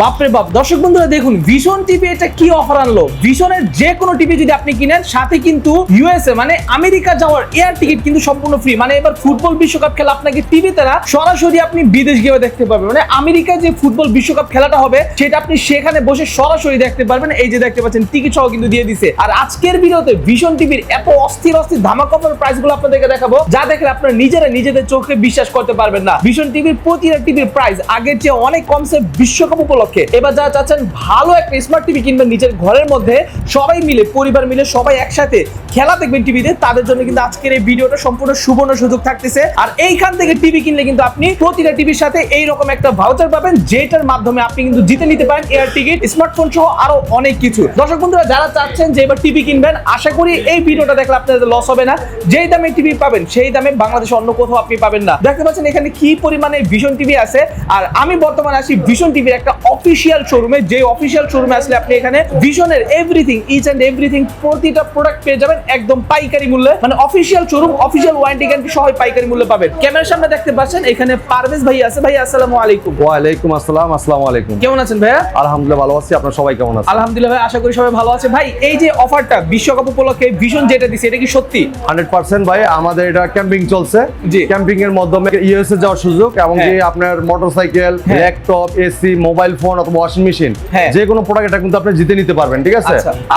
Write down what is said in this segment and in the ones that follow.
বাপরে বাপ, দর্শক বন্ধুরা দেখুন ভিশন টিভি এটা কি অফার আনলো। ভিশনের যে কোনো টিভি যদি আপনি কিনেন সাথে কিন্তু ইউএসএ মানে আমেরিকা যাওয়ার এয়ার টিকিট কিন্তু সম্পূর্ণ ফ্রি। মানে এবার ফুটবল বিশ্বকাপ খেলা আপনাকে টিভিতে না সরাসরি আপনি বিদেশ গিয়ে দেখতে পারবেন। মানে আমেরিকায় যে ফুটবল বিশ্বকাপ খেলাটা হবে সেটা আপনি সেখানে বসে সরাসরি দেখতে পারবেন। এই যে দেখতে পাচ্ছেন টিকিট সহ কিন্তু দিয়ে দিছে। আর আজকের ভিডিওতে ভিশন টিভির এত অস্থির অস্থির ধামাকা অফার প্রাইস গুলো আপনাদেরকে দেখাবো যা দেখলে আপনারা নিজেদের চোখে বিশ্বাস করতে পারবেন না। ভিশন টিভির প্রতিটা টিভির প্রাইস আগের চেয়ে অনেক কমছে বিশ্বকাপ উপলক্ষে। এবার যারা চাচ্ছেন ভালো একটা স্মার্ট টিভি কিনবেন নিজের ঘরের মধ্যে সবাই মিলে পরিবার মিলে সবাই একসাথে খেলা দেখবেন টিভিতে, তাদের জন্য কিন্তু আজকের এই ভিডিওটা সম্পূর্ণ সুবর্ণ সুযোগ থাকতেছে। আর এইখান থেকে টিভি কিনলে কিন্তু আপনি প্রতিটা টিভির সাথে এইরকম একটা ভাউচার পাবেন যেটার মাধ্যমে আপনি কিন্তু জিতে নিতে পারেন এয়ার টিকিট, স্মার্টফোন সহ আরো অনেক কিছু। দর্শক বন্ধুরা যারা চাচ্ছেন যে এবার টিভি কিনবেন, আশা করি এই ভিডিওটা দেখলে আপনাদের লস হবে না। যেই দামে টিভি পাবেন সেই দামে বাংলাদেশে অন্য কোথাও আপনি পাবেন না। দেখতে পাচ্ছেন এখানে কি পরিমাণে ভিশন টিভি আছে। আর আমি বর্তমানে আছি ভিশন টিভির একটা অফিসিয়াল শোরুমে, যে অফিসিয়াল শোরুমে আসলে আপনি এখানে ভিশনের এভরিথিং ইচ এন্ড এভরিথিং প্রতিটা প্রোডাক্ট পেয়ে যাবেন একদম পাইকারি মূল্যে। মানে official showroom, official warranty guarantee সহ পাইকারি মূল্যে পাবেন। ক্যামেরার সামনে দেখতে পাচ্ছেন এখানে পারভেজ ভাই আছে। ভাই আসসালামু আলাইকুম। ওয়া আলাইকুম আসসালাম। আসসালামু আলাইকুম। কেমন আছেন ভাইয়া? আলহামদুলিল্লাহ ভালো আছি, আপনারা সবাই কেমন আছেন? আলহামদুলিল্লাহ ভাই, আশা করি সবাই ভালো আছে। ভাই এই যে অফারটা বিশ্বকাপ উপলক্ষে ভিশন যেটা দিছে এটা কি সত্যি? 100% ভাই, আমাদের এটা ক্যাম্পিং চলছে। জি। ক্যাম্পিং এর মাধ্যমে ইউএসএ যাওয়ার সুযোগ এবং কি আপনার motorcycle, laptop, AC, mobile phone অথবা ওয়াশিং মেশিন যে কোনো প্রোডাক্ট এটা কিন্তু আপনি জিতে নিতে পারবেন, ঠিক আছে?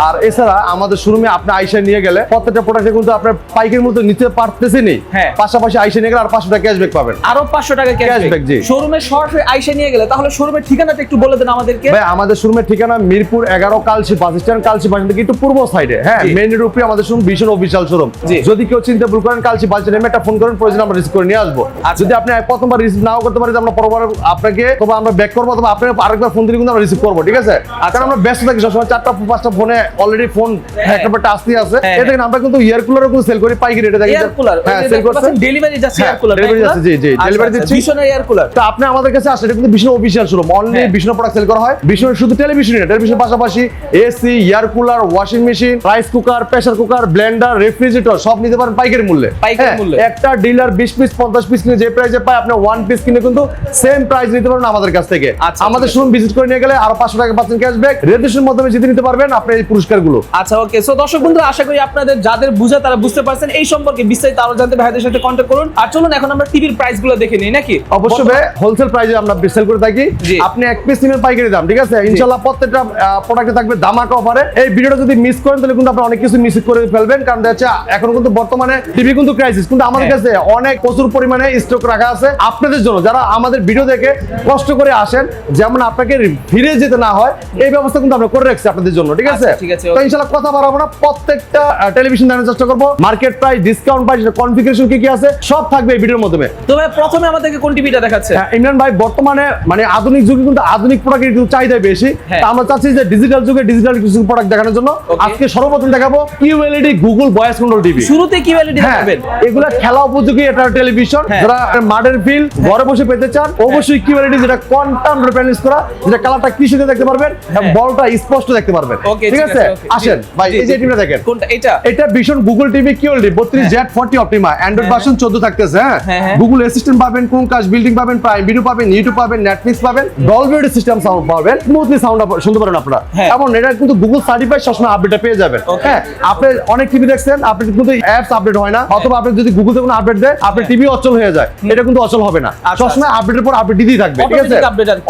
আর এছাড়া আমাদের শোরুমে আপনি আইসা নিয়ে গেলে প্রত্যেকটা প্রোডাক্টে কিন্তু আপনার পাইকারির মধ্যে নিতে পারতেছেনই, পাশাপাশি আইসা নিয়ে গেলে আর 500 টাকা ক্যাশব্যাক পাবেন। আরো 500 টাকা ক্যাশব্যাক। জি। শোরুমে সরাসরি আইসা নিয়ে গেলে তাহলে শোরুমের ঠিকানাটা একটু বলে দেন আমাদেরকে। ভাই আমাদের শোরুমের ঠিকানা Mirpur 11 Kalshi bus stand, Kalshi bus থেকে একটু পূর্ব সাইডে, হ্যাঁ মেইন রোড উপরে আমাদের শোরুম ভিশন অফিশিয়াল শোরুম। যদি কেউ চিন্তা ভুল করেন কালসি বাস স্ট্যান্ডে একটা ফোন করেন, প্রয়োজন আমরা রিসিভ করে নিয়ে আসবো। যদি আপনি প্রথমবার রিসিভ নাও করতে পারি আমরা পরবার আপনাকে তবে আমরা ব্যাক করবো অথবা আপনি আরেকবার ফোন দিলে কিন্তু আমরা রিসিভ করবো, ঠিক আছে? কারণ আমরা ব্যস্ত থাকি সবসময়, 4টা-5টা ফোনে অলরেডি ফোন একটা একটা আসতে আছে। এতে আমরা কিন্তু এয়ার কুলারও কিন্তু সেল করি পাইকারি রেটে। দেখেন এয়ার কুলার হ্যাঁ সেল করছে, ডেলিভারি যাচ্ছে এয়ার কুলার, ডেলিভারি যাচ্ছে। জি জি ডেলিভারি দিচ্ছি ভিশনের এয়ার কুলার। তো আপনি আমাদের কাছে আসলে এটা কিন্তু Vision official showroom, only Vision product sale করা হয়। ভিশনের শুধু টেলিভিশন না, টেলিভিশনের পাশাপাশি AC, air cooler, washing machine, rice cooker, pressure cooker, blender, refrigerator সব নিতে পারেন পাইকারি মূল্যে। পাইকারি মূল্যে একটা ডিলার 20 পিস 50 পিস কিনে যে প্রাইসে পায় আপনি 1 পিস কিনে কিন্তু সেম প্রাইস নিতে পারবেন আমাদের কাছ থেকে। আমাদের শোরুম ভিজিট করে নিয়ে গেলে আরো 500 টাকা পাচ্ছেন ক্যাশব্যাক, রেজিস্ট্রেশনের মাধ্যমে জিতে নিতে পারবেন আপনি এই পুরস্কারগুলো। আচ্ছা ওকে, সো দর্শক বন্ধুরা আশা করি আপনাদের যাদের বুঝা তারা বুঝতে পারছেন। এই সম্পর্কে বিস্তারিত আরো জানতে ভাইদের সাথে কন্টাক্ট করুন। আর চলুন এখন আমরা টিভির প্রাইসগুলো দেখে নিই নাকি? অবশ্যই ভাই, হোলসেল প্রাইসে আমরা সেল করে থাকি। আপনি এক পিস নিবেন পাইকারি দাম, ঠিক আছে? ইনশাআল্লাহ প্রত্যেকটা প্রোডাক্টে থাকবে ধামাকা অফারে। এই ভিডিওটা যদি মিস করেন তাহলে কিন্তু আপনি অনেক কিছু মিস করে ফেলবেন, কারণ হচ্ছে এখন কিন্তু বর্তমানে টিভি কিন্তু ক্রাইসিস, কিন্তু আমাদের কাছে অনেক প্রচুর পরিমাণে স্টক রাখা আছে আপনাদের জন্য যারা আমাদের ভিডিও দেখে কষ্ট করে আসেন, যেমন আপনাকে ফিরে যেতে না হয় এই ব্যবস্থা কিন্তু আমরা করে রাখছি আপনাদের জন্য, ঠিক আছে? তো ইনশাআল্লাহ কথা বাড়াবো না, প্রত্যেকটা টেলিভিশন দেখানোর চেষ্টা করব। Market price, discount price, configuration কি কি আছে সব থাকবে এই ভিডিওর মাধ্যমে। তো ভাই প্রথমে আমাদেরকে কোন টিভিটা দেখাচ্ছে? ইমরান ভাই বর্তমানে মানে আধুনিক যুগে কিন্তু আধুনিক প্রোডাক্টের কিন্তু চাহিদা বেশি, তা আমরা চাচ্ছি যে ডিজিটাল যুগে ডিজিটাল কিছু প্রোডাক্ট দেখানোর জন্য আজকে সর্বপ্রথম দেখাবো QLED Google voice control TV. শুরুতে QLED দেখাবেন। এগুলা খেলা উপযোগী একটা টেলিভিশন, যারা মাঠের ফিল ঘরে বসে পেতে চান অবশ্যই QLED, যেটা কোয়ান্টাম প্যানেলস করা, যেটা কালারটা ক্লিয়ার দেখতে পারবেন এবং বলটা স্পষ্ট দেখতে পারবেন, ঠিক আছে? আসেন ভাই এই যে টিভিটা দেখেন। কোনটা এটা? এটা vision Google TV QLED 32Z40 Optima, Android version 14 থাকতেছে। হ্যাঁ গুগল অ্যাসিস্ট্যান্ট পাবেন, ক্রোমকাস্ট বিল্ডিং পাবেন, প্রাইম ভিডিও পাবেন, ইউটিউব পাবেন, নেটফ্লিক্স পাবেন, ডলবি সিস্টেম সাউন্ড পাবেন, স্মুথলি সাউন্ড শুনতে পারেন আপনারা। এবং এটা কিন্তু গুগল সার্টিফাইড, সবসময় আপডেটটা পেয়ে যাবেন। হ্যাঁ আপনি অনেক টিভি দেখছেন, আপনি কিন্তু অ্যাপস আপডেট হয় না, অথবা আপনি যদি গুগল থেকে কোনো আপডেট দেয় আপনার টিভি অচল হয়ে যায়, এটা কিন্তু অচল হবে না, সবসময় আপডেটের পর আপডেট দিতেই থাকবে, ঠিক আছে?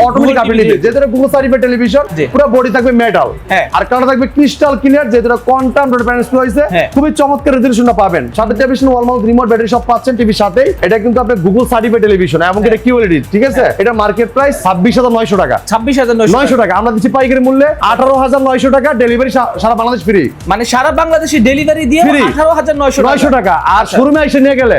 অটোমেটিক আপডেট দিবে। যেটা গুগল সার্টিফাইড টেলিভিশন, পুরো বডি থাকবে মেটাল, আর কালার থাকবে ক্রিস্টাল ক্লিয়ার, যেটা কোয়ান্টাম প্যানেলস রয়েছে, খুবই চমৎকার রেজোলিউশনটা পাবেন। সাথে টেলিভিশন ওয়াল মাউন্ট রিমোট ব্যাটারি সব পাচ্ছেন টিভির সাথে। এটা কিন্তু আপনার গুগল সার্টিফাইড টেলিভিশন এবং এটা QLED, ঠিক আছে? এটা মার্কেট প্রাইস 26,900 টাকা। 26,900 টাকা আমরা দিচ্ছি পাইকারি মূল্যে 18,900 টাকা, ডেলিভারি সারা বাংলাদেশ ফ্রি। মানে সারা বাংলাদেশে ডেলিভারি দিয়ে 18,900 টাকা। আর শোরুমে এসে নিয়ে গেলে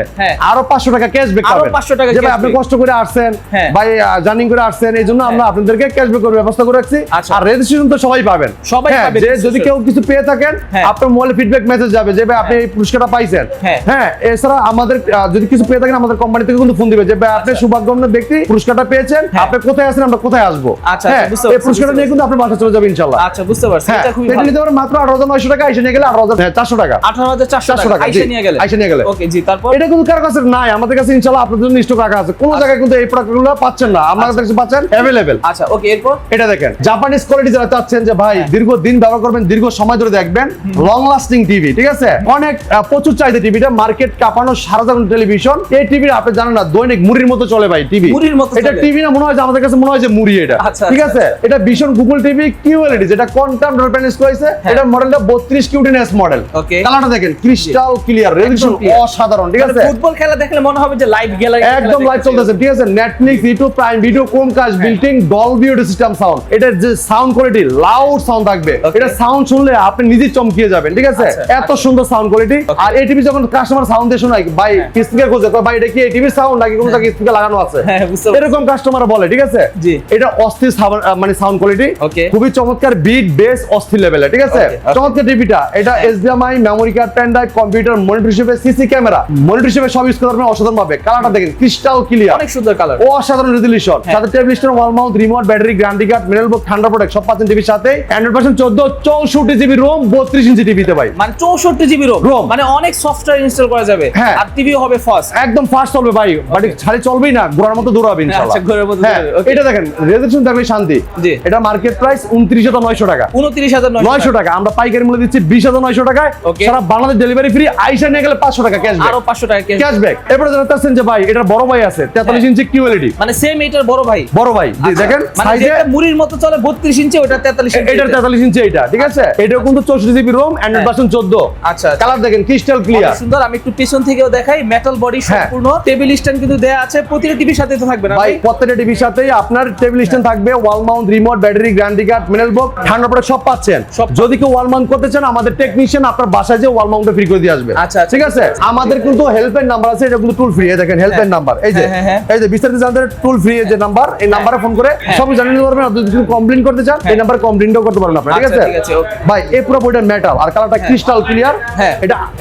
আরো 500 টাকা ক্যাশব্যাক পাবেন। যে আপনি কষ্ট করে আসছেন ভাই, জার্নি করে আসছেন, এই জন্য আমরা আপনাদেরকে ক্যাশব্যাক করার ব্যবস্থা করে রাখছি। আর রেজিস্ট্রেশন তো সবাই পাবেন, সবাই পাবেন। যদি কেউ কিছু পেয়ে থাকেন আপনার মোবাইলে ফিডব্যাক মেসেজ যাবে যে ভাই আপনি এই পুরস্কারটা পাইছেন। হ্যাঁ এছাড়া আমাদের যদি কিছু পেয়ে থাকেন আমাদের কোম্পানি থেকে কিন্তু ফোন দিবে যে ভাই আপনি সৌভাগ্যবান ব্যক্তি, পুরস্কারটা পেয়েছেন, আপনি কোথায় আছেন, আমরা কোথায় আসবো। হ্যাঁ এই পুরস্কারটা নিয়ে কিন্তু আপনি বাসা চলে যাবেন ইনশাআল্লাহ। আচ্ছা বুঝতে পারছি, এটা খুবই ভালো। এটা নিতে পারেন মাত্র 18,900 টাকা, এসে নিয়ে গেলে 18,400 টাকা। 18,400 টাকা এসে নিয়ে গেলে। ওকে জি, তারপর এটা কিন্তু কার কাছে নাই, আমাদের কাছে ইনশাআল্লাহ আপনাদের জন্য স্টক রাখা আছে। কোন জায়গায় কিন্তু এই প্রোডাক্টগুলো পাচ্ছেন না, আমাদের কাছে পাচ্ছেন अवेलेबल। আচ্ছা আচ্ছা ওকে, এরপর এটা দেখেন জাপানিজ কোয়ালিটি যারা চাচ্ছেন যে ভাই দীর্ঘদিন ব্যবহার করবেন, দীর্ঘ সময় ধরে দেখবেন, লং লাস্টিং টিভি, ঠিক আছে, অনেক প্রচুর চাহিদা টিভিটা, মার্কেট কাঁপানো সাধারণ টেলিভিশন। এই টিভি আপনি জানেন না দৈনিক মুড়ির মতো চলে ভাই টিভি, মুড়ির মতো এটা টিভি না, মনে হয় যে আমাদের কাছে মনে হয় যে মুড়ি এটা, আচ্ছা, ঠিক আছে। এটা ভীষণ গুগল টিভি কিউএলইডি, যেটা কোয়ান্টাম ডট প্যানেল করেছে, এটা মডেলটা 32 কিউটিএনএস মডেল। ওকে, কালারটা দেখেন ক্রিস্টাল ক্লিয়ার, রেজোলিউশন অসাধারণ, ঠিক আছে। ফুটবল খেলা দেখলে মনে হবে যে লাইভ গ্যালারি, একদম লাইভ চলতেছে, ঠিক আছে। Netflix, YouTube, Prime Video, Chromecast, built-in, Dolby audio system sound, এটার যে সাউন্ড কোয়ালিটি লাউড সাউন্ড থাকবে, এটা সাউন্ড শুনলে আপনি নিজে চমকিয়ে যাবেন, ঠিক আছে, এত সুন্দর সাউন্ড কোয়ালিটি। আর এই টিভি যখন কাস্টমার সাউন্ড দিয়ে শোনায়, ভাই স্পিকার খোঁজে, ভাই এটা কি এই টিভি সাউন্ড নাকি কোনো জায়গায় স্পিকার লাগানো আছে, এরকম কাস্টমার বলে, ঠিক আছে। এটা অস্থির মানে সাউন্ড কোয়ালিটি, খুবই চমৎকার, বিট বেস অস্থির লেভেলে, ঠিক আছে। চমৎকার টিভিটা, এটা HDMI, memory card, pen drive, computer, monitor হিসেবে, সিসি ক্যামেরা, মনিটর হিসেবে সব ইউজ করতে পারবেন অসাধারণ ভাবে। কালারটা দেখেন ক্রিস্টাল ক্লিয়ার, অনেক সুন্দর কালার, অসাধারণ রেজোলিউশন, সাথে table stand, wall mount, remote, battery, guarantee card, manual book, ঠান্ডা প্রোটেক্ট সব পাচ্ছেন টিভির সাথে। Android version 14, 64 GB ROM, 32 inch টিভিতে ভাই, মানে 64 জিবি রোম, মানে অনেক সফটওয়্যার ইনস্টল করা যাবে, আর টিভিও হবে ফাস্ট, একদম ফাস্ট চলবে ভাই, বাট খালি চলবেই না, ঘোড়ার মতো দৌড়াবে ইনশাআল্লাহ। আচ্ছা, ঘোড়ার মতো দৌড়াবে। এটা দেখেন রেজোলিউশন থাকবে শান্তি। এটা মার্কেট প্রাইস 29,900 টাকা, 29,900 টাকা। আমরা পাইকারি মূল্য দিচ্ছি 20,900 টাকায়, সারা বাংলাদেশ ডেলিভারি ফ্রি, আইসা নিয়ে গেলে 500 টাকা ক্যাশব্যাক, আরো 500 টাকা ক্যাশব্যাক। এরপরে জানতেছেন যে ভাই এটার বড় ভাই আছে 43 ইঞ্চি কিউএলইডি, মানে সেম এটার বড় ভাই, দেখেন মানে যেটা মুড়ির মতো চলে 32 ইঞ্চি, ওটা 43 ইঞ্চি, এটার 43 ইঞ্চি, এটা ঠিক আছে। এটাও কিন্তু 64 জিবি রোম, অ্যান্ড্রয়েড ভার্সন 14। আচ্ছা, কালার দেখেন ক্রিস্টাল ক্লিয়ার, সুন্দর। আমি একটু পিছন থেকেও দেখাই, মেটাল বডি সম্পূর্ণ, টেবিল স্ট্যান্ড কিন্তু দেয়া আছে, প্রতিটা টিভির সাথে তো থাকবে না ভাই, প্রত্যেকটা টিভির সাথেই আপনার টেবিল স্ট্যান্ড থাকবে, wall mount, remote, battery, guarantee card, manual book, ঠান্ডা প্রোটেক্ট সব পাচ্ছেন। যদি কেউ ওয়াল মাউন্ট করতে চান, আমাদের টেকনিশিয়ান আপনার বাসায় যে ওয়াল মাউন্টটা ফ্রি করে দিয়ে আসবে। আচ্ছা, ঠিক আছে। আমাদের কিন্তু হেল্পলাইন নাম্বার আছে, এটা কিন্তু টুল ফ্রি, এই দেখেন হেল্পলাইন নাম্বার, এই যে বিস্তারিত জানতে টুল ফ্রি যে নাম্বার, এই নাম্বারে ফোন করে সব জানিয়ে নিতে পারবেন। আপনি যদি কমপ্লেইন করতে চান, এই নাম্বারে কমপ্লেইনটাও করতে পারেন আপনি, ঠিক আছে ভাই। এই পুরো বডিটা মেটাল আর কালারটা ক্রিস্টাল ক্লিয়ার।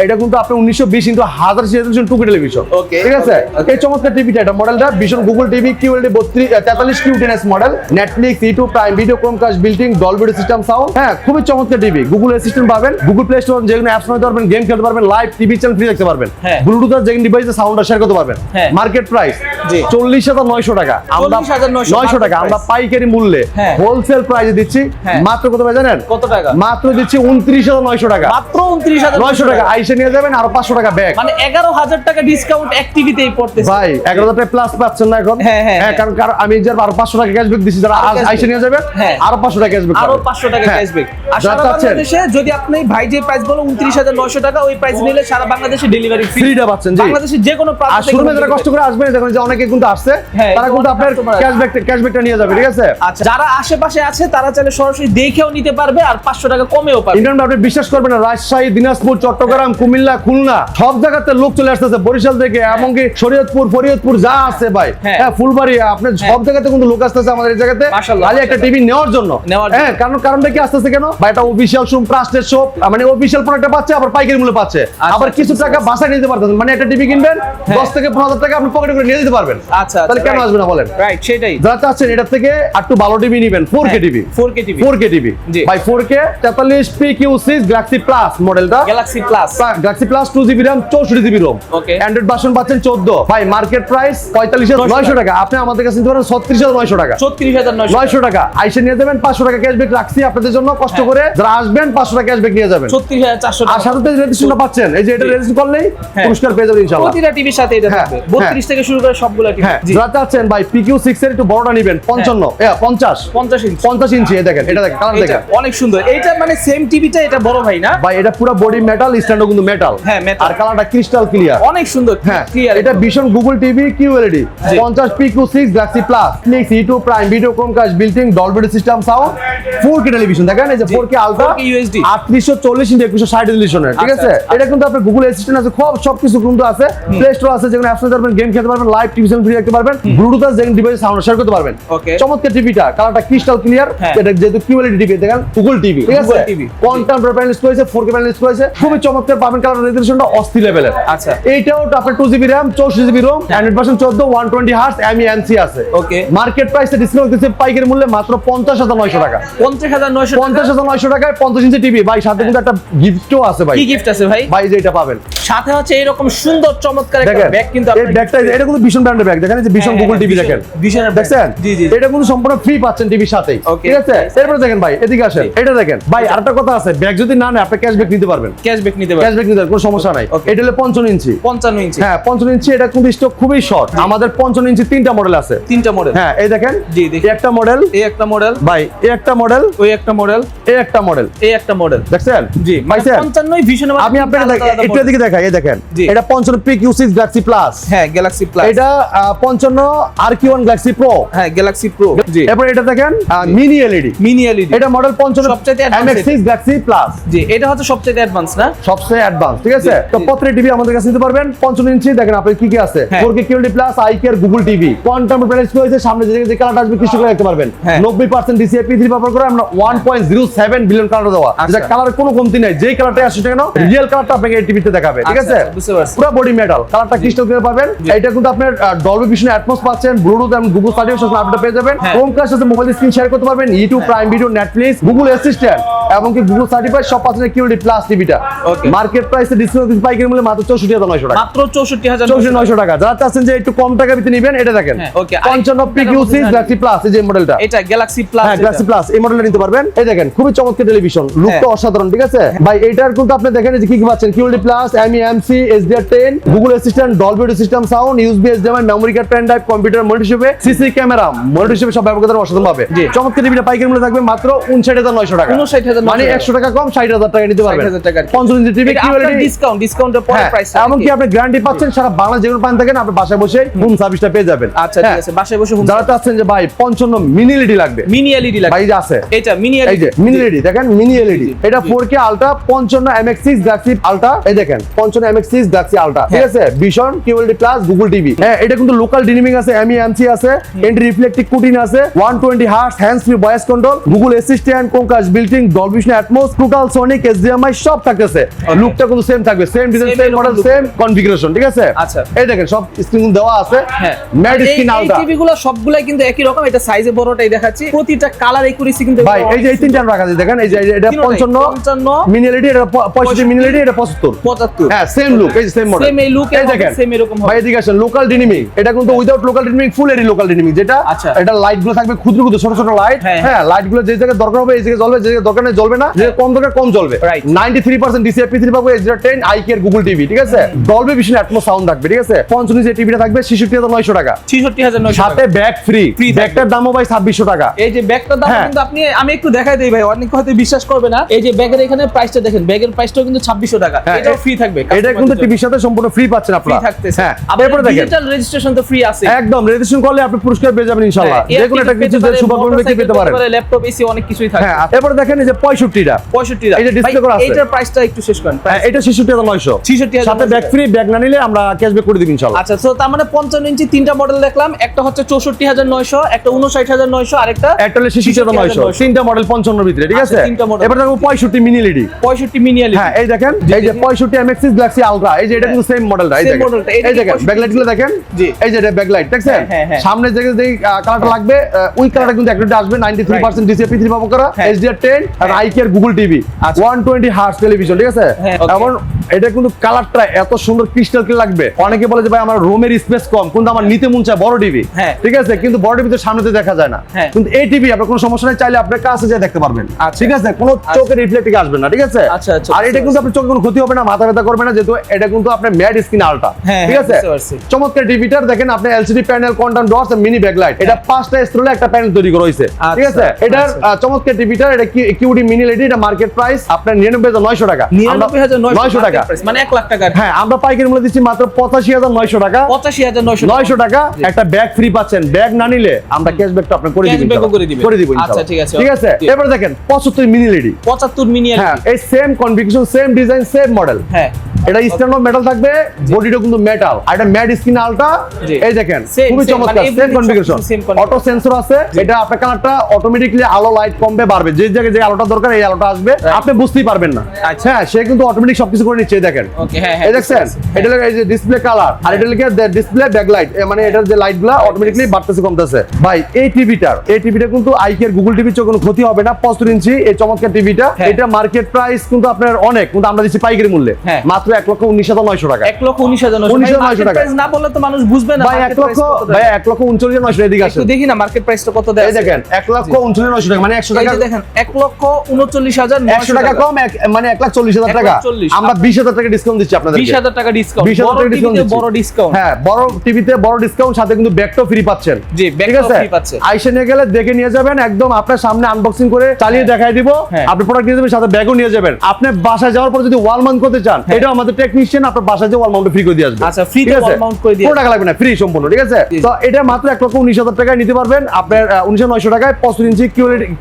এটা কিন্তু আপনি 1920 ইনটু 1000 রেজোলিউশন 2K টেলিভিশন, ঠিক আছে। এই চমৎকার টিভিটা, এটা মডেলটা ভীষণ Google TV QLED 43 QTNS model, Netflix, YouTube, Prime Video, Chromecast, built-in, Dolby audio system sound, খুবই চমৎকার টিভি। গুগল অ্যাসিস্ট্যান্ট পাবেন, গুগল প্লে স্টোর যেগুলো অ্যাপস নিতে পারবেন, গেম খেলতে পারবেন, লাইভ টিভি চ্যানেল ফ্রি দেখতে পারবেন, ব্লুটুথ আর যেগুলো ডিভাইসে সাউন্ডটা শেয়ার করতে পারবেন। মার্কেট প্রাইস 40,900 টাকা, আমরা 900 টাকা আমরা পাইকারি মূল্যে হোলসেল প্রাইসে দিচ্ছি। মাত্র কত ভাই জানেন? কত টাকা? মাত্র দিচ্ছি 29,900 টাকা, মাত্র 29,900 টাকা। আইসা নিয়ে যাবেন, আর 500 টাকা ব্যাক, মানে 11,000 টাকা ডিসকাউন্ট এক টিভিতেই পড়তেছে ভাই। 11,000 টাকা প্লাস পাচ্ছেন না এখন? হ্যাঁ, কারণ আমি যে আরো 500 টাকা ক্যাশব্যাক দিছি, যারা আইসা নিয়ে যাবেন আরো 500 টাকা ক্যাশব্যাক, আরো 500 টাকা ক্যাশব্যাক। আর সারা বাংলাদেশে যদি আপনি ভাই যে প্রাইস বলো 29,900 টাকা, ওই প্রাইস নিলে সারা বাংলাদেশে ডেলিভারি ফ্রিটা পাচ্ছেন। বাংলাদেশে যে কোনো প্রান্ত থেকে, শুরুতে যারা কষ্ট করে আসবেন, দেখুন যে অনেকে কিন্তু আসছে, তারা কিন্তু আপনার ক্যাশব্যাকটা নিয়ে যাবে, ঠিক আছে। আচ্ছা, যারা আশেপাশে আছে তারা চাইলে সরাসরি দেখেও নিতে পারবে, আর 500 টাকা কমেও পাবে। ইন্টারনেট আপনি বিশ্বাস করবেন না, রাজশাহী, দিনাজপুর, চট্টগ্রাম, কুমিল্লা, খুলনা সব জায়গাতে লোক চলে আসতেছে, বরিশাল থেকে, এমনকি শরীয়তপুর, ফরিদপুর যা আছে ভাই, ফুলবাড়ি, আপনার সব জায়গাতে কিন্তু লোক আসতেছে আমাদের এই জায়গাতে খালি একটা টিভি নেওয়ার জন্য। কারণটা কি আসতেছে কেন ভাই? এটা অফিশিয়াল শপ, ট্রাস্টেড শপ, মানে অফিশিয়াল প্রোডাক্টটা পাচ্ছে, আবার পাইকারি মূল্যে পাচ্ছে, আবার কিছু টাকা বাসায় নিতে পারতেছেন। মানে একটা টিভি কিনবেন 10 থেকে 15,000 টাকা আপনি পকেটে করে নিয়ে যেতে পারবেন। আচ্ছা, তাহলে কেন আসবে না বলেন? রাইট, সেটাই। যারা চাচ্ছেন এটার থেকে একটু ভালো টিভি নেবেন, 4K টিভি, 4K টিভি ভাই, 4K 43 PQ6 Galaxy Plus মডেলটা, Galaxy Plus 2GB RAM, 64 GB ROM, Android version পাচ্ছেন 14। ভাই মার্কেট প্রাইস 45,900 টাকা, আপনি আমাদের কাছে নিতে পারেন 36,900 টাকা, 36,900 টাকা। আইসা নিয়ে যাবেন, 500 টাকা ক্যাশব্যাক রাখছি আপনাদের জন্য, কষ্ট করে যারা আসবেন 500 টাকা ক্যাশব্যাক নিয়ে যাবেন, 36,400 টাকা। আর সাথে রেজিস্ট্রেশন পাচ্ছেন, এই যে এটা রেজিস্ট্রেশন করলেই পুরস্কার পেয়ে যাবেন ইনশাআল্লাহ। প্রতিটা টিভির সাথে এটা থাকবে, 32 থেকে শুরু করে সবগুলা টিভি। যারা চাচ্ছেন ভাই PQ6 এর একটু বড়টা নেবেন, 50 ইঞ্চি, এই দেখেন, এটা দেখেন, কালার দেখেন, অনেক সুন্দর। এইটা মানে সেম টিভিটা, এটা বড় ভাই না ভাই, এটা পুরো বডি মেটাল, স্ট্যান্ডও কিন্তু মেটাল, আর কালারটা ক্রিস্টাল ক্লিয়ার, অনেক সুন্দর ক্লিয়ার। এটা ভীষণ Google TV QLED 50 PQ6 Galaxy Plus, Netflix, YouTube, Prime Video, Chromecast, built-in, Dolby audio system sound, 4K television, দেখেন এই যে 4K ultra, 4K UHD 3840 into 2160 রেজোলিউশনের, ঠিক আছে। এটা কিন্তু আপনার গুগল অ্যাসিস্ট্যান্ট আছে, সবকিছু কিন্তু আছে, প্লে স্টোর আছে, যেখানে অ্যাপস নিতে পারবেন, গেম খেলতে পারবেন, লাইভ টিভি চ্যানেল ফ্রি দেখতে পারবেন, ব্লুটুথ আছে, যেখানে ডিভাইসে সাউন্ড শেয়ার করতে পারবেন। চমৎকার টিভিটা, কালারটা ক্রিস্টাল ক্লিয়ার, এটা যেহেতু কিউএলইডি টিভি, দেখেন গুগল টিভি, ঠিক আছে, কোয়ান্টাম প্যানেল ইউজ করেছে, 4K প্যানেল ইউজ করেছে, খুবই চমৎকার পাবেন। কালার রেজোলিউশনটা অস্থির লেভেলের। আচ্ছা, এইটাও আপনার 2GB RAM, 64 GB ROM, Android version 14, 120 Hz MENC আছে। মার্কেট প্রাইসে ডিসকাউন্ট দিচ্ছে পাইকারি মূল্যে মাত্র 50,900 টাকা, 50,900 টাকায় 50 ইঞ্চি টিভি ভাই, সাথে কিন্তু একটা গিফটও আছে ভাই। কি গিফট আছে ভাই? ভাই যে এটা পাবেন সাথে হচ্ছে এরকম সুন্দর চমৎকার একটা ব্যাগ, কিন্তু এই ব্যাগটা, এটা কিন্তু ভীষণ ব্র্যান্ডের ব্যাগ, দেখেন এই যে ভীষণ গুগল টিভি, দেখেন দেখছেন, এটা কিন্তু সম্পূর্ণ ফ্রি পাচ্ছেন টিভির সাথেই, Okay. ঠিক আছে? এরপর দেখেন ভাই, এদিকে আসেন, এটা দেখেন ভাই, আরেকটা কথা আছে, ব্যাগ যদি না নেয় আপনি ক্যাশব্যাক নিতে পারবেন, ক্যাশব্যাক নিতে পারবেন, ক্যাশব্যাক নিতে পারবেন, কোনো সমস্যা নাই। Okay. এটা হলো 55 ইঞ্চি, 55 ইঞ্চি। হ্যাঁ 55 ইঞ্চি, এটা কিন্তু স্টক খুবই শর্ট। আমাদের 55 ইঞ্চি 3টা মডেল আছে, 3টা মডেল। হ্যাঁ এই দেখেন, জি দেখি, এই একটা মডেল, এই একটা মডেল ভাই এই একটা মডেল, ওই একটা মডেল, এই একটা মডেল, এই একটা মডেল। দেখছেন? জি মানে পাইছেন? 55 ভিশনের আমি আপনাকে একটু এদিকে দেখাই, এই দেখেন, জি। এটা 55 পিক U6 গ্যালাক্সি প্লাস, হ্যাঁ গ্যালাক্সি প্লাস, এটা 55 RQ1 গ্যালাক্সি প্রো, হ্যাঁ গ্যালাক্সি প্রো। জি এরপর এটা দেখেন মিনি এলইডি, মিনি এলইডি, এটা মডেল 55 সবচেয়ে advanced MX6 গ্যালাক্সি প্লাস, জি এটা হচ্ছে সবচেয়ে অ্যাডভান্স না, সবচেয়ে অ্যাডভান্স, ঠিক আছে? জি, তো জি। প্রত্যেক টিভি আমাদের কাছে নিতে পারবেন 55 ইঞ্চি। দেখেন আপনি কি কি আছে, হ্যাঁ। 4K QLED plus, iCare Google TV, quantum panel হয়েছে, সামনে যে কালারটা আসবে কিছু করে দেখতে পারবেন, হ্যাঁ। 90% DCI P3 ব্যবহার করে আমরা 1.07 বিলিয়ন কালার দেওয়া, আচ্ছা। যেটা কালারের কোনো কমতি নাই, যেই কালারটা আসছে কেন রিয়েল কালারটা আপনাকে এই টিভিতে দেখাবে, ঠিক আচ্ছা, আছে? আচ্ছা, বুঝতে পারছি। পুরো বডি মেটাল, কালারটা ক্রিস্টাল ক্লিয়ার পাবেন। জি। এটা কিন্তু আপনার ডলবি ভিশন অ্যাটমস পাচ্ছেন, ব্লুটুথ এবং গুগল সার্টিফিকেশন আপডেট পেয়ে যাবেন, হ্যাঁ। Chromecast আছে, মোবাইল স্ক্রিন শেয়ার করতে পারবেন, YouTube, Prime video, Netflix, Google assistant এবং কি গুগল সার্টিফাইড সব পাচ্ছেন QLED প্লাস টিভিটা। Okay. মার্কেট প্রাইসে ডিসকাউন্ট পাইকারি মূল্যে মাত্র 64,900 টাকা, মাত্র 64,900 64,900 টাকা। যারা চাচ্ছেন যে একটু কম টাকা ভিতরে নেবেন, এটা দেখেন হ্যাঁ, okay. 55 pick U6 Galaxy plus, এই যে মডেলটা, এটা গ্যালাক্সি প্লাস, হ্যাঁ গ্যালাক্সি প্লাস, এই মডেলটা নিতে পারবেন। এই দেখেন খুবই চমৎকার টেলিভিশন, লুকটা অসাধারণ, ঠিক আছে ভাই? এটার কিন্তু আপনি দেখেন এই যে কি কি পাচ্ছেন, QLED plus, MEMC, SDR10, Google assistant, Dolby system sound, USB, HDMI, memory card, pen drive, computer monitor হিসেবে, সিসি ক্যামেরা মনিটর হিসেবে সব ব্যবহার করতে অসাধারণ পাবে। জি। চমৎকার টিভিটা পাইকারি মূল্য থাকবে মাত্র 59,900 টাকা, 59,900 মানে 100 টাকা কম, 60,000 টাকা নিতে পারবেন। 60,000 টাকা। 55 ইঞ্চি টিভি QLED ডিসকাউন্টের পরে হ্যাঁ, প্রাইস, এমনকি আপনি গ্যারান্টি পাচ্ছেন সারা বাংলা যে কোনো প্রান্ত থেকে আপনি বাসায় বসে হোম সার্ভিসটা পেয়ে যাবেন। আচ্ছা ঠিক আছে, বাসায় বসে হোম, যারা চাচ্ছেন যে ভাই 55 মিনি এলইডি লাগবে, মিনি এলইডি লাগে, ভাই যে আছে এটা মিনি এই যে এলইডি, মিনি এলইডি, দেখেন মিনি এলইডি, জি, এটা জি। 4K ultra 55 MX6 Galaxy ultra, এই দেখেন 55 MX6 গ্যালাক্সি আলট্রা, ঠিক হ্যাঁ। আছে? Vision, QLED plus, Google TV, হ্যাঁ এটা কিন্তু লোকাল ডিনামিং আছে, MEMC আছে, এন্টি রিফ্লেক্টিভ কুটিন আছে, 120 hertz hands free voice control, Google assistant, Chromecast built-in, Dolby vision atoms, total Sonic, HDMI সব থাকতেছে। লুকটা কিন্তু সেম থাকবে, সেম ডিজাইন, Same সেম এরকম মডেল, look। সেম কনফিগারেশন, ঠিক আছে? আচ্ছা। এই দেখেন সব স্ক্রিন দেওয়া আছে, হ্যাঁ ম্যাট এই স্ক্রিন আলট্রা। টিভি গুলো সবগুলাই কিন্তু একই রকম, এটা সাইজে বড়টাই দেখাচ্ছি, প্রতিটা কালার একুরেসি কিন্তু ভাই এই যে এই তিনটা রাখা আছে, দেখেন এই যে এটা তিনটাই, 55 মিনি এলইডি, এটা 65 মিনি এলইডি, এটা 75, 75, হ্যাঁ সেম লুক, এই যে সেম মডেল, সেম এই লুক, এই দেখেন সেম এরকম হবে। ভাই এদিকে আসেন, লোকাল ডিনামিং, এটা কিন্তু উইদাউট লোকাল ডিনামিং, ফুল এডি লোকাল ডিনামিং, যেটা আচ্ছা। এটা লাইট গুলো থাকবে ক্ষুদ্র ক্ষুদ্র ছোট ছোট লাইট, হ্যাঁ, হ্যাঁ লাইট গুলো যে জায়গায় দরকার হবে এই জায়গায় জ্বলবে, যে জায়গায় দরকার নেই জ্বলবে না, যে কম দরকার কম জ্বলবে। Right. 93% DCI P3 পাবো, HDR10, iCare গুগল টিভি, ঠিক আছে? ডলবি ভিশন অ্যাটমস সাউন্ড থাকবে, ঠিক আছে? 55 ইঞ্চি টিভিটা থাকবে 66,900 টাকা, 66,900 সাথে ব্যাগ ফ্রি, Free থাকবে। ব্যাগটার দামও ভাই 2600 টাকা। এই যে ব্যাগটার দাম হ্যাঁ। কিন্তু আমি একটু দেখাই দেই ভাই, অনেকে হয়তো বিশ্বাস করবে না, এই যে ব্যাগের এখানে প্রাইসটা দেখেন, ব্যাগের প্রাইসটাও কিন্তু 2600 টাকা, হ্যাঁ, এটাও ফ্রি থাকবে, এটা কিন্তু টিভির সাথে সম্পূর্ণ ফ্রি পাচ্ছেন ফ্রি আপনারা, থাকতেছে। হ্যাঁ আবার এরপরে দেখেন ডিজিটাল রেজিস্ট্রেশন তো ফ্রি আছে, একদম রেজিস্ট্রেশন করলে আপনি পুরস্কার পেয়ে যাবেন ইনশাআল্লাহ, যে কোনো একটা কিছু যে সুপার ব্যক্তি পেতে পারেন, ল্যাপটপ এসি অনেক কিছুই থাকে। হ্যাঁ এরপরে দেখেন এই যে 65টা 65 এই যে display করা আছে। এইটার প্রাইসটা একটু শেষ করেন, হ্যাঁ, এটা 66,900, 66,900 সাথে ব্যাগ ফ্রি, ব্যাগ না নিলে আমরা ক্যাশব্যাক করে দিব ইনশাআল্লাহ। আচ্ছা তো তার মানে 55 ইঞ্চি তিনটা মডেল দেখলাম, একটা হচ্ছে 64,900, একটা 59,900, আরেকটা একটা হলো 66,900, তিনটা মডেল 55 এর ভিতরে, ঠিক আছে? আচ্ছা, তিনটা model। এবার দেখো 65 মিনি এলইডি, 65 মিনি এলইডি, হ্যাঁ এই দেখেন এই যে 65 MX6 গ্যালাক্সি আলট্রা, এই যে এটা কিন্তু সেম মডেলটা, এই Same দেখেন modelটা, এটা এই কি দেখেন 65 ব্যাকলাইট গুলো দেখেন, জি। এই যে এটা ব্যাকলাইট দেখছেন, হ্যাঁ, হ্যাঁ। সামনে যে কালারটা লাগবে ওই কালারটা কিন্তু একটা আসবে, 93% DCI P3 পাবো করা, হ্যাঁ। HDR10 আর iCare গুগল টিভি, আচ্ছা। 120 হার্টজ টেলিভিশন, ঠিক আছে? হ্যাঁ, okay। এমন এটা কিন্তু কালারটা এত সুন্দর ক্রিস্টাল ক্লিয়ার লাগবে, অনেকে বলে যে ভাই আমার রুমের স্পেস কম, কিন্তু আমার নিতে মন চায় বড় টিভি, হ্যাঁ। ঠিক আছে? কিন্তু বড় টিভি তো সামনেতে দেখা যায় না, হ্যাঁ। কিন্তু এই টিভি আপনার কোনো সমস্যা নাই, চাইলে আপনার কাছে যেয়ে দেখতে পারবেন, আচ্ছা। ঠিক আছে? কোনো চোখের রিফ্লেক্টিং আসবে না, ঠিক আছে? আচ্ছা, আচ্ছা, আর এটা কিন্তু আপনার চোখে কোনো ক্ষতি হবে না, মাথা ব্যথা করবে না, যেহেতু এটা কিন্তু আপনার ম্যাট স্ক্রিন আলট্রা, হ্যাঁ, ঠিক আছে? বুঝতে পারছি। চমৎকার টিভিটার দেখেন আপনি LCD panel, quantum dots, mini backlight, এটা 5টা স্ট্রোলে একটা প্যানেল তৈরি করা হয়েছে, ঠিক আছে? আচ্ছা, এটার আচ্ছা। চমৎকার টিভিটার, এটা কিউডি মিনি এলইডি, এটা মার্কেট প্রাইস আপনার 99,900 টাকা, 99,900 টাকা, মানে 1 লাখ টাকা, হ্যাঁ আমরা পাইকারি মূল্য দিচ্ছি মাত্র 85,900 টাকা, 85,900 900 টাকা একটা ব্যাগ ফ্রি পাচ্ছেন, ব্যাগ না নিলে আমরা ক্যাশব্যাকটা আপনার করে দিব, Cashback ও করে দিবেন। করে দিব আচ্ছা, ইনশাআল্লাহ, ঠিক আছে, ঠিক আছে? জি। এবার দেখেন 75 মিনি এলইডি, 75 মিনি হ্যাঁ এলইডি, এই same configuration, same design, same model, হ্যাঁ এটা স্ট্যান্ডার্ড মেটাল থাকবে, বডিটা কিন্তু মেটাল, আর এটা ম্যাট স্ক্রিন আলট্রা, জি। এই দেখেন Same, খুবই same, চমৎকার, মানে সেম everything কনফিগারেশন, সবকিছু same configuration। অটো সেন্সর আছে, এটা আপনার কালারটা অটোমেটিক্যালি আলো লাইট কমবে বাড়বে, যে জায়গায় যে আলোটা দরকার এই আলোটা আসবে, আপনি বুঝতেই পারবেন না, আচ্ছা। হ্যাঁ সে কিন্তু অটোমেটিক সবকিছু করে নিচ্ছে, এই দেখেন, ওকে, হ্যাঁ এই দেখছেন এটা লাগে এই যে ডিসপ্লে কালার, আর এটা লাগে ডিসপ্লে ব্যাকলাইট, মানে এটার যে লাইটগুলো অটোমেটিক্যালি বাড়তেছে কমতেছে। ভাই এই টিভিটা কিন্তু iCare গুগল টিভির চেয়ে কোনো ক্ষতি হবে না, 75 ইঞ্চি এই চমৎকার টিভিটা, হ্যাঁ। এটা মার্কেট প্রাইস কিন্তু আপনার অনেক, কিন্তু আমরা দিচ্ছি পাইকারি মূল্যে হ্যাঁ। মাত্র 1,19,900 টাকা। 1,19,900 19,900 টাকা। না বললে তো মানুষ বুঝবে না ভাই 1,39,900 এদিকে আসেন। একটু দেখি না মার্কেট প্রাইসটা কত দেয় এই দেখেন 1,39,900 টাকা মানে 100 এই টাকা, যে দেখেন 1,39,900 100 টাকা কম মানে 1,40,000 টাকা। 1,40,000 আমরা 20,000 টাকা ডিসকাউন্ট দিচ্ছি আপনাদেরকে। 20,000 টাকা ডিসকাউন্ট 20,000 টাকা ডিসকাউন্ট দিচ্ছি। বড় ডিসকাউন্ট হ্যাঁ, বড় টিভিতে বড় ডিসকাউন্ট, সাথে কিন্তু ব্যাগটাও ফ্রি পাচ্ছেন। জি, ঠিক ব্যাগটাও আছে? ফ্রি পাচ্ছে। আইসা নিয়ে গেলে দেখে নিয়ে যাবেন, একদম আপনার সামনে আনবক্সিং করে চালিয়ে দেখাই দিব। হ্যাঁ। আপনি প্রোডাক্ট নিয়ে যাবেন, সাথে ব্যাগও নিয়ে যাবেন। আপনি বাসায় যাওয়ার পর যদি ওয়াল মাউন্ট করতে চান, এটা আমাদের টেকনিশিয়ান আপনার বাসায় যে ওয়াল মাউন্ট ফ্রি করে দিয়ে আসবে। আচ্ছা, free তে ঠিক আছে? wall mount করে দিয়ে কোনো টাকা লাগবে না, ফ্রি সম্পূর্ণ। ঠিক আছে? জি। তো এটা মাত্র 1,19,000 টাকায় নিতে পারবেন। আপনার 19,900 টাকায় 65 ইঞ্চি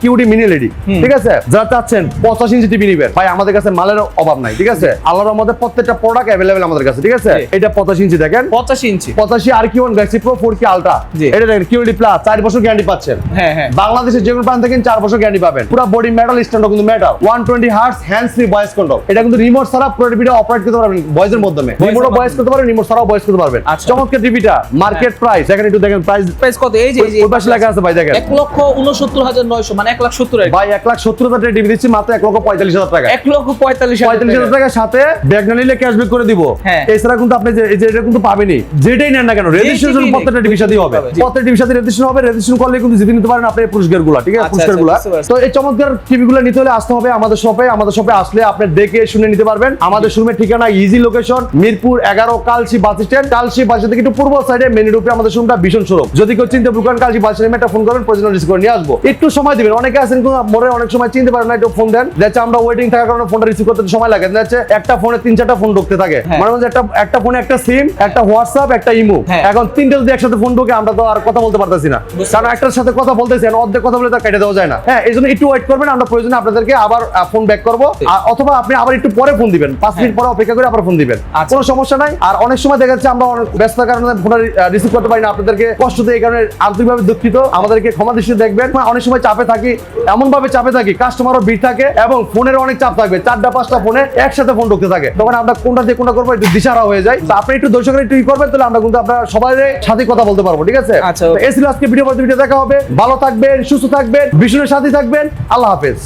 কিউডি মিনি এলইডি। ঠিক আছে? যারা চাচ্ছেন 85 ইঞ্চি টিভি নিবেন, ভাই আমাদের কাছে মালের অভাব নাই। ঠিক আছে? আল্লাহর রহমতে প্রত্যেকটা প্রোডাক্ট अवेलेबल আমাদের কাছে। ঠিক আছে? জি। এটা 85 ইঞ্চি দেখেন, 85 ইঞ্চি 85 RQ1 Galaxy Pro 4K Ultra। জি। এটা দেখেন কিউডি প্লাস 4 বছর গ্যারান্টি পাচ্ছেন। হ্যাঁ হ্যাঁ বাংলাদেশের যে কোনো প্রান্ত থেকে 4 বছর গ্যারান্টি পাবেন। পুরো বডি মেটাল, স্ট্যান্ডও কিন্তু metal. 120 hertz hands free voice control. এটা কিন্তু রিমোট ছাড়া পুরো টিভিটা অপারেট করতে পারবেন ভয়েসের মাধ্যমে। রিমোটও ভয়েস করতে পারবেন, রিমোট ছাড়াও ভয়েস করতে পারবেন। আচ্ছা। চমৎকার টিভিটা। মার্কেট প্রাইস দেখেন, একটু দেখেন প্রাইস কত এই যে ওই পাশে লেখা আছে ভাই দেখেন। 1,69,900 মানে 1,70,000 ভাই 1,70,000 টাকা টিভি দিচ্ছি মাত্র 1,45,000 টাকা। 1,45,000 টাকার সাথে ব্যাগ না নিলে ক্যাশব্যাক করে দিব। হ্যাঁ। এছাড়া কিন্তু আপনি যে এটা কিন্তু পাবেনই, যেটাই নেন না কেন রেজিস্ট্রেশন টিভি প্রত্যেকটা টিভির সাথেই হবে। জি। প্রত্যেকটা টিভির সাথে রেজিস্ট্রেশন হবে। রেজিস্ট্রেশন করলে কিন্তু জিতে নিতে পারেন আপনি পুরস্কারগুলো। ঠিক আছে? আচ্ছা, পুরস্কারগুলো। বুঝতে পারছি। তো এই চমৎকার টিভিগুলো নিতে হলে আসতে হবে আমাদের শপে। আমাদের শপে আসলে আপনি দেখে শুনে নিতে পারবেন। আমাদের শোরুমের ঠিকানা easy location, Mirpur 11 Kalshi bus stand. Kalshi bus থেকে একটু পূর্ব সাইডে মেন রোডে আমাদের শোরুমটা ভীষণ শোরুম। যদি কেউ চিনতে ভুলেন, কালসি বাস স্ট্যান্ডে একটা ফোন করবেন, প্রয়োজন রিসিভ করে নিয়ে আসবো। একটু সময় দিবেন। অনেকে আছেন মোড়ে অনেক সময় চিনতে পারেন না, একটু ফোন দেন। দেখছে আমরা ওয়েটিং থাকার কারণে ফোনটা রিসিভ করতে সময় লাগে। দেখছে একটা ফোনে 3-4টা ফোন ঢুকতে থাকে। হ্যাঁ। মানে একটা ফোনে একটা সিম, একটা হোয়াটসঅ্যাপ, একটা ইমো। হ্যাঁ। এখন তিনটে যদি একসাথে ফোন ঢুকে আমরা তো আর কথা বলতে পারতেছি না। বুঝতে কারণ একটার সাথে কথা বলতেছি, অর্ধেক কথা বলে তা কেটে দেওয়া যায় না। হ্যাঁ, এই জন্য একটু ওয়েট করবেন। আমরা প্রয়োজনে আপনাদেরকে আবার ফোন ব্যাক করবো, অথবা আপনি আবার একটু পরে ফোন দিবেন, 5 মিনিট পরে অপেক্ষা করে আবার ফোন দিবেন। আচ্ছা। কোনো সমস্যা নাই। আর অনেক সময় দেখা যাচ্ছে আমরা অনেক ব্যস্ততার কারণে ফোনটা রিসিভ করতে পারি না, আপনাদেরকে কষ্ট দিয়ে এই কারণে আন্তরিকভাবে দুঃখিত। আমাদেরকে ক্ষমা দৃষ্টিতে দেখবেন। অনেক সময় চাপে থাকি, এমন ভাবে চাপে থাকি, কাস্টমারও ভিড় থাকে এবং ফোনের অনেক চাপ থাকবে। 4টা-5টা ফোনে একসাথে ফোন ঢুকতে থাকে, তখন আমরা কোনটা দিয়ে কোনটা করবো একটু দিশারা হয়ে যায়। তো আপনি একটু দর্শক একটু ই করবেন, তাহলে আমরা কিন্তু আপনার সবাই সাথে কথা বলতে পারবো। ঠিক আছে? আচ্ছা, তো এই ছিল আজকে ভিডিও দেখা হবে। ভালো থাকবেন, সুস্থ থাকবেন, ভীষণের সাথে থাকবেন। আল্লাহ হাফেজ।